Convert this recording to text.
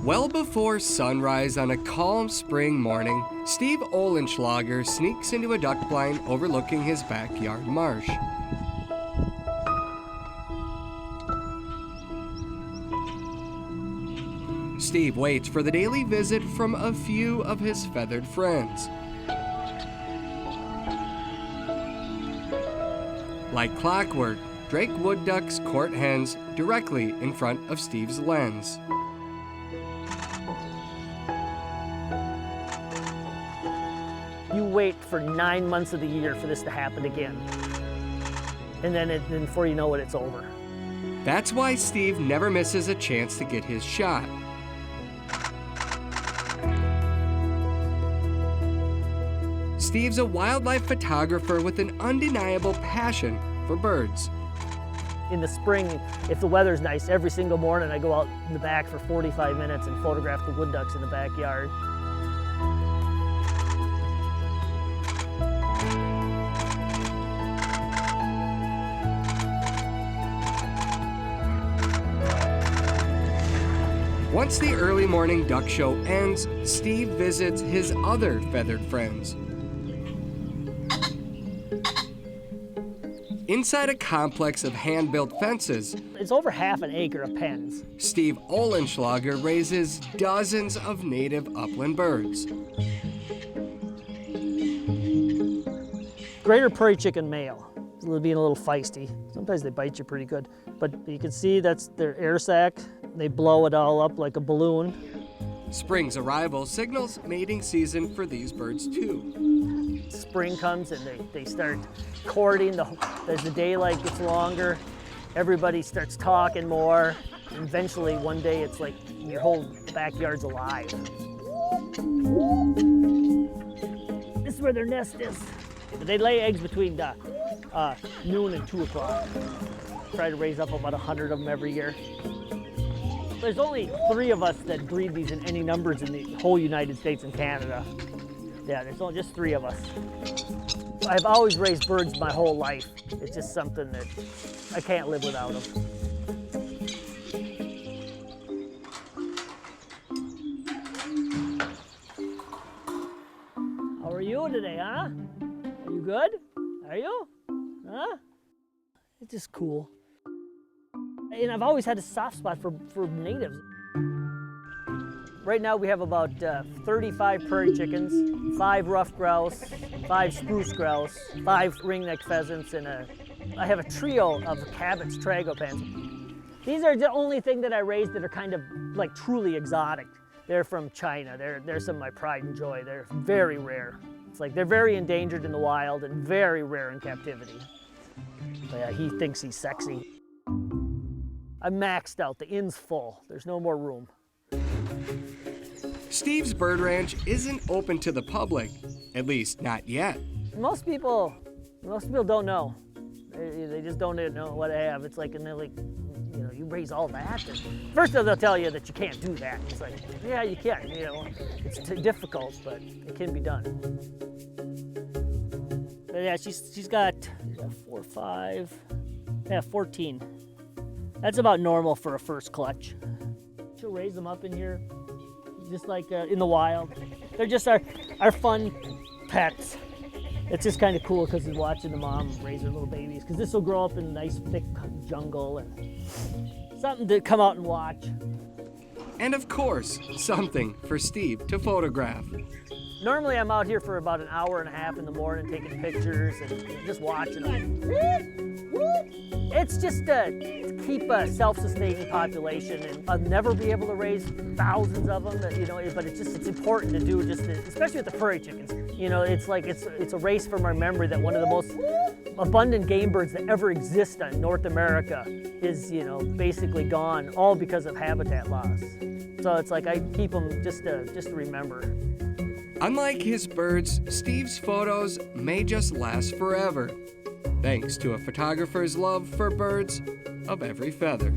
Well before sunrise on a calm spring morning, Steve Oehlenschlager sneaks into a duck blind overlooking his backyard marsh. Steve waits for the daily visit from a few of his feathered friends. Like clockwork, Drake wood ducks court hens directly in front of Steve's lens. You wait for 9 months of the year for this to happen again. And then before you know it, it's over. That's why Steve never misses a chance to get his shot. Steve's a wildlife photographer with an undeniable passion for birds. In the spring, if the weather's nice, every single morning I go out in the back for 45 minutes and photograph the wood ducks in the backyard. Once the early morning duck show ends, Steve visits his other feathered friends. Inside a complex of hand-built fences, It's over half an acre of pens. Steve Oehlenschlager raises dozens of native upland birds. Greater prairie chicken male. Being a little feisty. Sometimes they bite you pretty good. But you can see that's their air sac. They blow it all up like a balloon. Spring's arrival signals mating season for these birds too. Spring comes and they start courting. As the daylight gets longer, everybody starts talking more. And eventually, one day, it's like your whole backyard's alive. This is where their nest is. They lay eggs between noon and 2 o'clock. Try to raise up about 100 of them every year. There's only 3 of us that breed these in any numbers in the whole United States and Canada. Yeah, there's only just 3 of us. I've always raised birds my whole life. It's just something that I can't live without them. How are you today, huh? Are you good? Are you? Huh? It's just cool. And I've always had a soft spot for natives. Right now we have about 35 prairie chickens, 5 ruffed grouse, 5 spruce grouse, 5 ringneck pheasants, and I have a trio of Cabot's tragopans. These are the only thing that I raised that are kind of like truly exotic. They're from China. They're some of my pride and joy. They're very rare. It's like they're very endangered in the wild and very rare in captivity. But yeah, he thinks he's sexy. I'm maxed out, the inn's full. There's no more room. Steve's bird ranch isn't open to the public, at least not yet. Most people don't know. They just don't know what I have. It's like, and they're like, you know, you raise all that? And first they'll tell you that you can't do that. It's like, yeah, you can, you know. It's difficult, but it can be done. But yeah, she's got 4, 5, 14. That's about normal for a first clutch. She'll raise them up in here, just like in the wild. They're just our fun pets. It's just kind of cool because he's watching the mom raise her little babies, because this will grow up in a nice thick jungle and something to come out and watch. And of course, something for Steve to photograph. Normally I'm out here for about an hour and a half in the morning taking pictures and just watching them. It's just to keep a self-sustaining population, and I'll never be able to raise thousands of them, you know, but it's important to do, especially with the prairie chickens. You know, it's like it's a race from our memory that one of the most abundant game birds that ever exist in North America is, you know, basically gone, all because of habitat loss. So it's like I keep them just to remember. Unlike his birds, Steve's photos may just last forever, thanks to a photographer's love for birds of every feather.